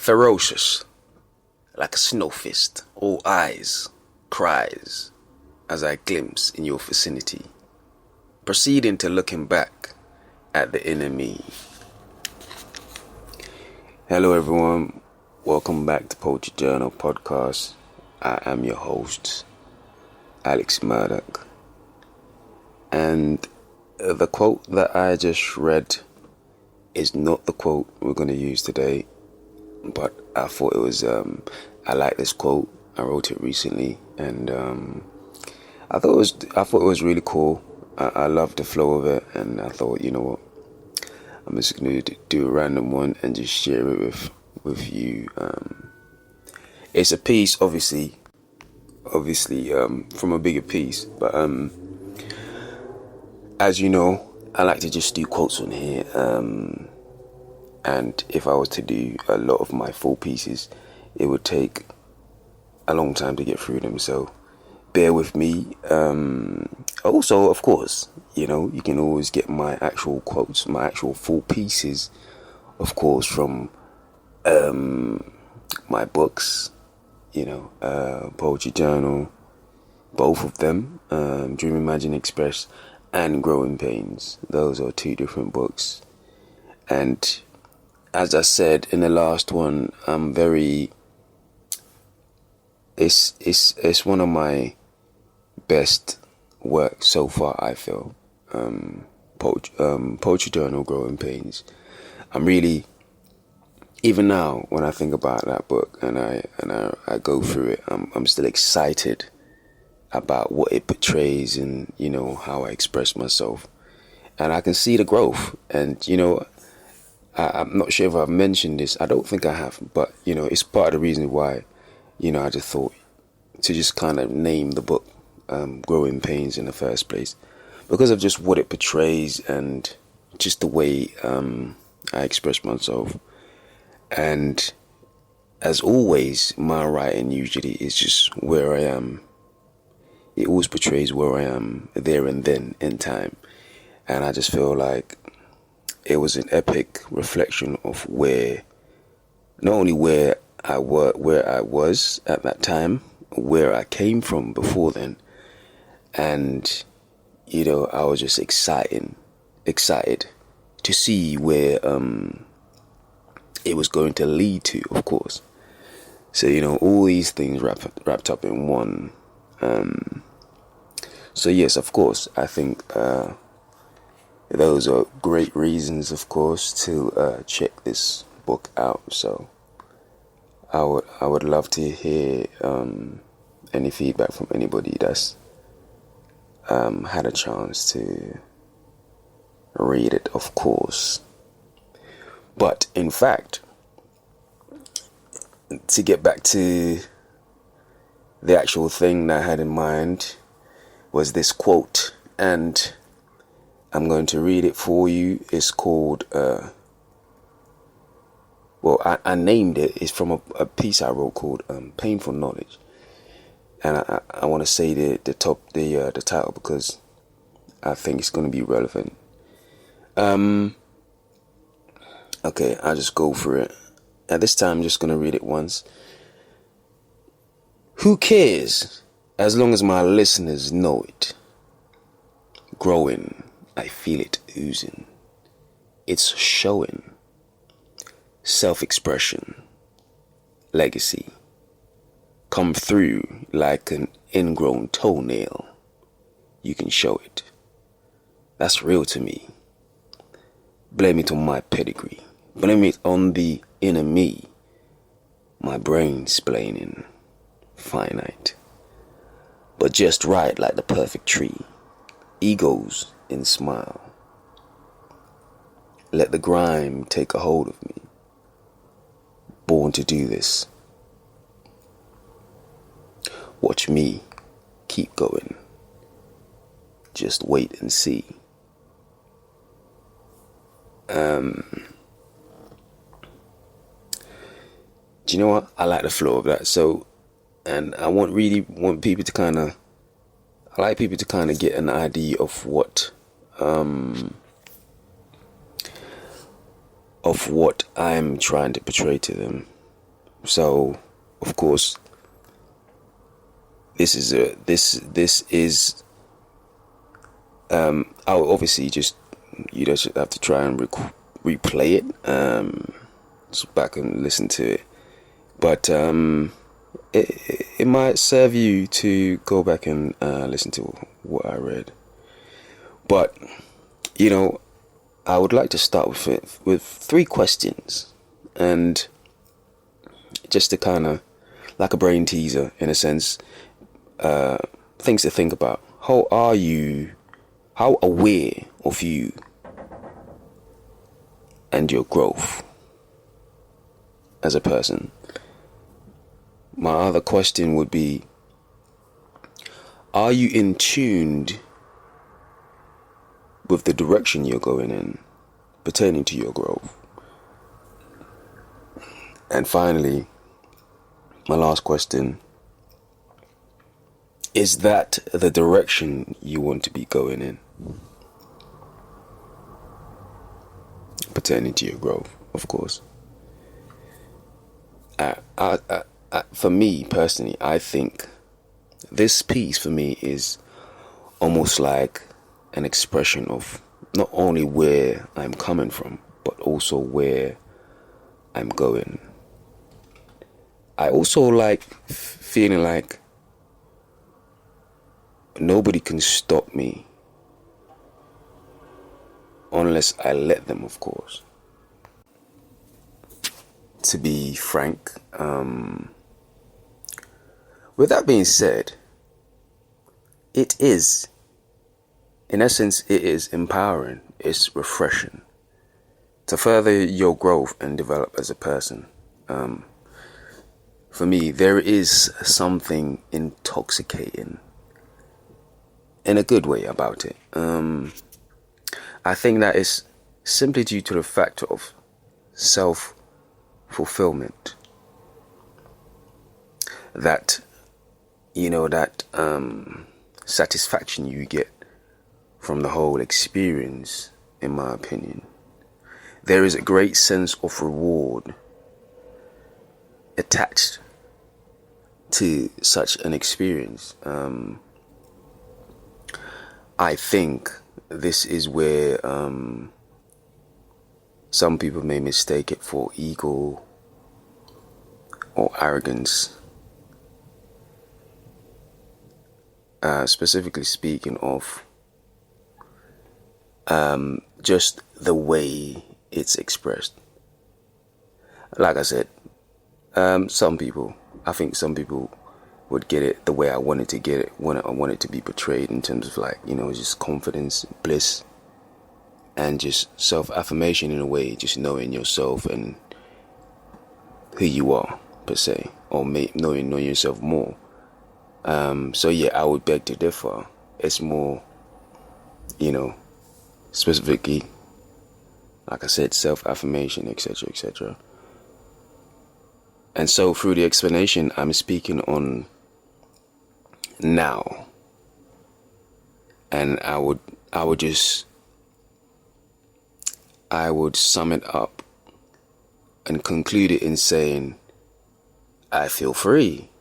Ferocious, like a snow fist, all eyes, cries, as I glimpse in your vicinity, proceeding to looking back at the enemy. Hello everyone, welcome back to Poetry Journal Podcast. I am your host, Alex Murdoch. And the quote that I just read is not the quote we're going to use today, but I thought it was, I like this quote. I wrote it recently, and I thought it was really cool. I loved the flow of it, and I thought, you know what, I'm just going to do a random one and just share it with you. It's a piece, obviously, from a bigger piece, but as you know, I like to just do quotes on here, and if I was to do a lot of my full pieces, it would take a long time to get through them, so bear with me. Also, of course, you know, you can always get my actual quotes, my actual full pieces, of course, from my books, you know, Poetry Journal, both of them, Dream, Imagine, Express, and Growing Pains. Those are two different books. And as I said in the last one, I'm very... It's one of my best work so far, I feel. Poetry Journal, Growing Pains. I'm really, even now when I think about that book and I go through it, I'm still excited about what it portrays and, you know, how I express myself. And I can see the growth. And, you know, I'm not sure if I've mentioned this. I don't think I have, but, you know, it's part of the reason why, you know, I just thought to just kind of name the book Growing Pains in the first place, because of just what it portrays and just the way I express myself. And as always, my writing usually is just where I am. It always portrays where I am there and then in time. And I just feel like it was an epic reflection of where, not only where I was at that time, where I came from before then. And, you know, I was just excited to see where it was going to lead to, of course. So, you know, all these things wrapped up in one. So yes, of course, I think those are great reasons, of course, to check this book out. So I would love to hear any feedback from anybody that's had a chance to read it, of course. But in fact, to get back to the actual thing that I had in mind was this quote, and I'm going to read it for you. It's called, I named it. It's from a piece I wrote called Painful Knowledge. And I want to say the title because I think it's going to be relevant. Okay, I'll just go for it. At this time, I'm just going to read it once. Who cares as long as my listeners know it? Growing, I feel it oozing. It's showing. Self-expression. Legacy. Come through like an ingrown toenail. You can show it. That's real to me. Blame it on my pedigree. Blame it on the inner me. My brain's splaining. Finite. But just right like the perfect tree. Egos in smile. Let the grime take a hold of me. Born to do this. Watch me keep going. Just wait and see. Do you know what? I like the flow of that. So, and I really want people to kind of, I like people to kind of get an idea of what I'm trying to portray to them. So, of course, this is I'll obviously just, you don't have to try and replay it, so back and listen to it, but it might serve you to go back and listen to what I read. But I would like to start with 3 questions, and just to kind of, like a brain teaser in a sense, things to think about. How aware of you and your growth as a person? My other question would be, are you in tuned with the direction you're going in pertaining to your growth? And finally, my last question, is that the direction you want to be going in pertaining to your growth, of course? For me personally, I think this piece for me is almost like an expression of not only where I'm coming from, but also where I'm going. I also like feeling like nobody can stop me unless I let them, of course. To be frank, with that being said, it is, in essence, it is empowering, it's refreshing to further your growth and develop as a person. For me, there is something intoxicating in a good way about it. I think that is simply due to the factor of self-fulfillment. That, that satisfaction you get from the whole experience, in my opinion. There is a great sense of reward attached to such an experience. I think this is where some people may mistake it for ego or arrogance. Specifically speaking of just the way it's expressed. Like I said, I think some people would get it the way I wanted to get it, when I want it to be portrayed, in terms of like, just confidence, bliss, and just self-affirmation in a way, just knowing yourself and who you are, per se, or knowing yourself more. So yeah, I would beg to differ. It's more, specifically, like I said, self-affirmation, etc., etc. And so through the explanation, I'm speaking on now. And I would sum it up and conclude it in saying, I feel free,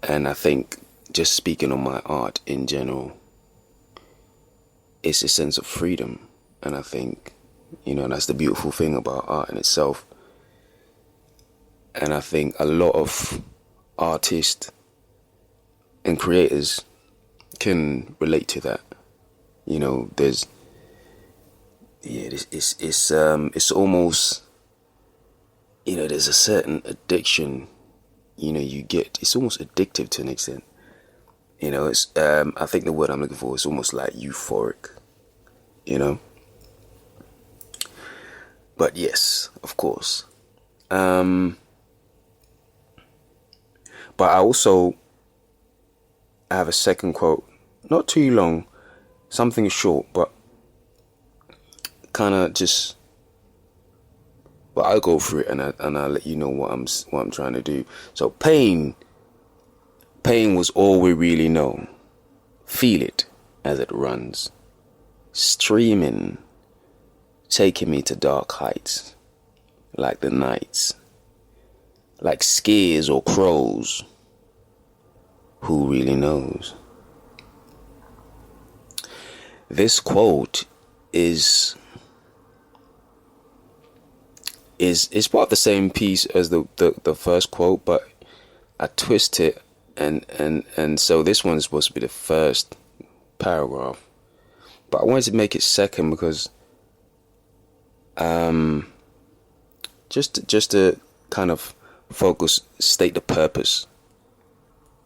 and I think, just speaking on my art in general, it's a sense of freedom. And I think, that's the beautiful thing about art in itself. And I think a lot of artists and creators can relate to that. It's almost, there's a certain addiction, you get. It's almost addictive to an extent. It's I think the word I'm looking for is almost like euphoric. But yes, of course. But I also have a second quote, not too long, something short, but kind of just. But I'll go through it and I'll let you know what I'm trying to do. So pain was all we really know. Feel it as it runs, streaming, taking me to dark heights. like the nights, like skiers or crows. Who really knows? This quote is part of the same piece as the first quote, but I twist it, and so this one is supposed to be the first paragraph, but I wanted to make it second because just to kind of state the purpose,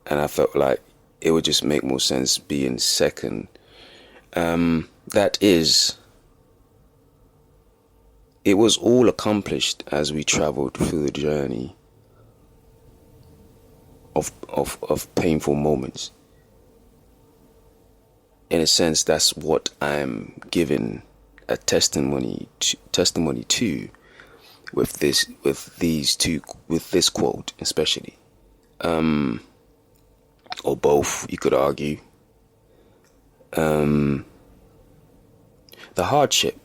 and I felt like it would just make more sense being second. That is, it was all accomplished as we traveled through the journey of painful moments. In a sense, that's what I'm giving a testimony to with this quote especially, or both, you could argue. The hardship,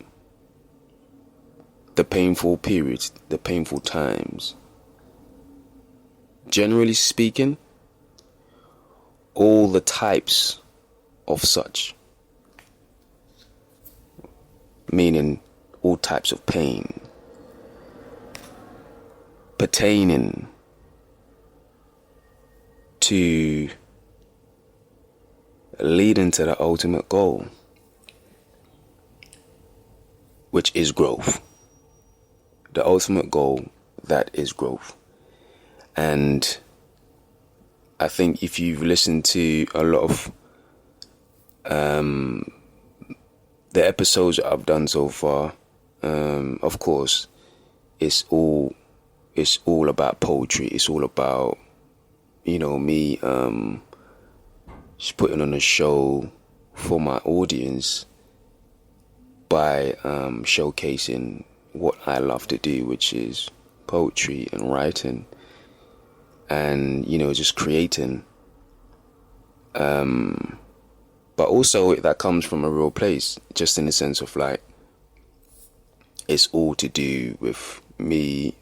the painful periods, the painful times, generally speaking, all the types of such, meaning all types of pain, pertaining to leading to the ultimate goal, which is growth. The ultimate goal, that is growth. And I think if you've listened to a lot of the episodes that I've done so far, of course, it's all about poetry. It's all about, me just putting on a show for my audience by showcasing what I love to do, which is poetry and writing, and just creating. But also that comes from a real place, just in the sense of like, it's all to do with me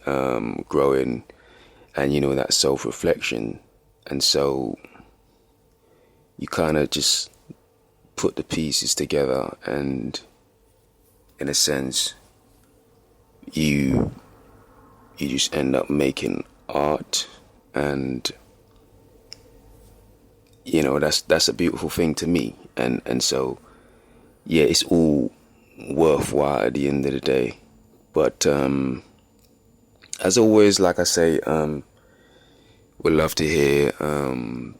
growing and that self-reflection. And so you kind of just put the pieces together, and in a sense you just end up making art, and that's a beautiful thing to me. And so yeah, it's all worthwhile at the end of the day. But as always, like I say, would love to hear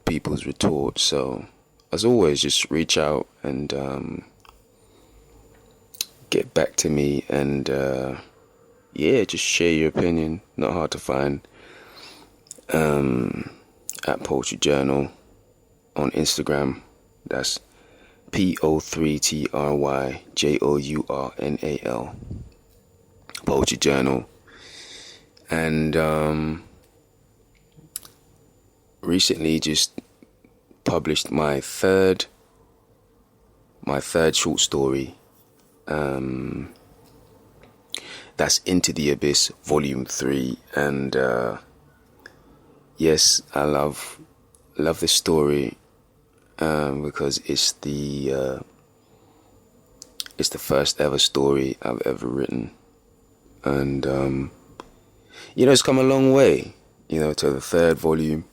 people's retorts. So as always, just reach out and get back to me, and just share your opinion. Not hard to find. At Poetry Journal on Instagram. That's PO3TRYJOURNAL. Poetry Journal. And recently just published my third short story. That's Into the Abyss, Volume 3. And yes, I love this story because it's the first ever story I've ever written, and it's come a long way, to the third volume,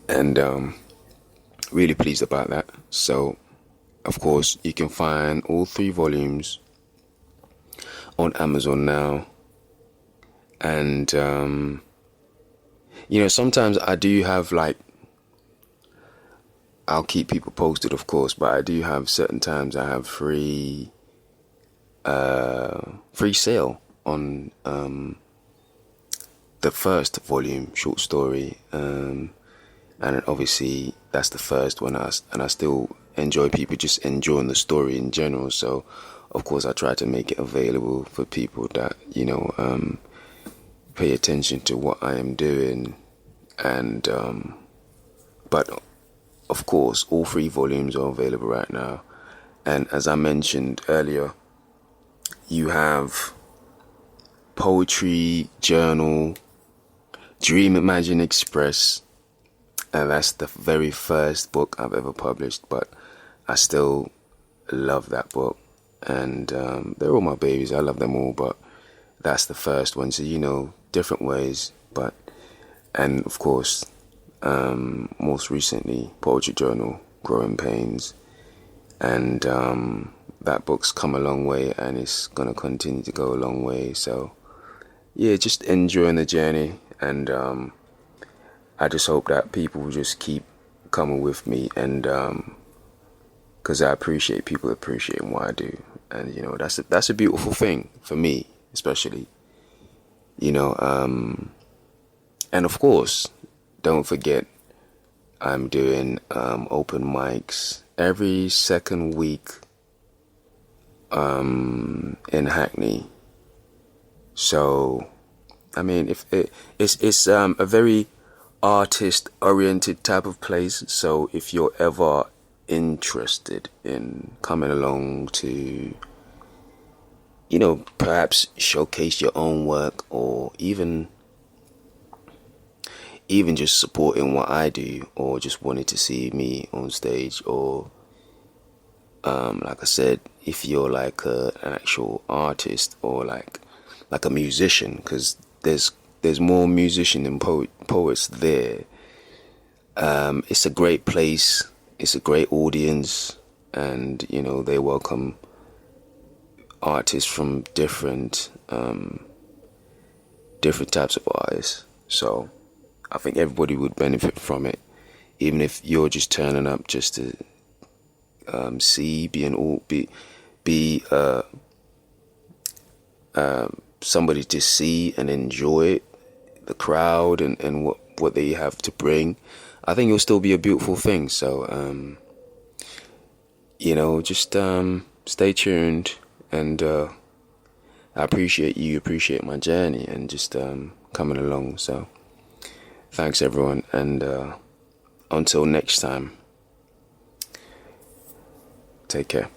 and really pleased about that. So, of course, you can find all 3 volumes on Amazon now, and sometimes I do have I'll keep people posted, of course, but I do have certain times I have free sale on the first volume short story, and obviously that's the first one, and I still enjoy people just enjoying the story in general. So of course I try to make it available for people that pay attention to what I am doing, and but of course all 3 volumes are available right now. And as I mentioned earlier, you have poetry journal, Dream Imagine Express, and that's the very first book I've ever published, but I still love that book, and they're all my babies. I love them all, but that's the first one. So, you know, different ways, but, and of course, most recently, Poetry Journal, Growing Pains, and that book's come a long way, and it's gonna continue to go a long way. So yeah, just enjoying the journey, and I just hope that people will just keep coming with me, and because I appreciate people appreciating what I do, and you know, that's a beautiful thing for me, especially, you know. And of course, don't forget, I'm doing open mics every second week in Hackney. So, I mean, if it's a very artist-oriented type of place. So, if you're ever interested in coming along to, you know, perhaps showcase your own work, or even just supporting what I do, or just wanted to see me on stage, or like I said, if you're like an actual artist, or like a musician, because there's more musician than poets there. It's a great place. It's a great audience, and you know, they welcome artists from different types of artists. So I think everybody would benefit from it, even if you're just turning up just to see, be somebody to see and enjoy the crowd, and what they have to bring. I think it'll still be a beautiful thing. So you know, just stay tuned, and I appreciate my journey, and just coming along. So thanks everyone, and until next time, take care.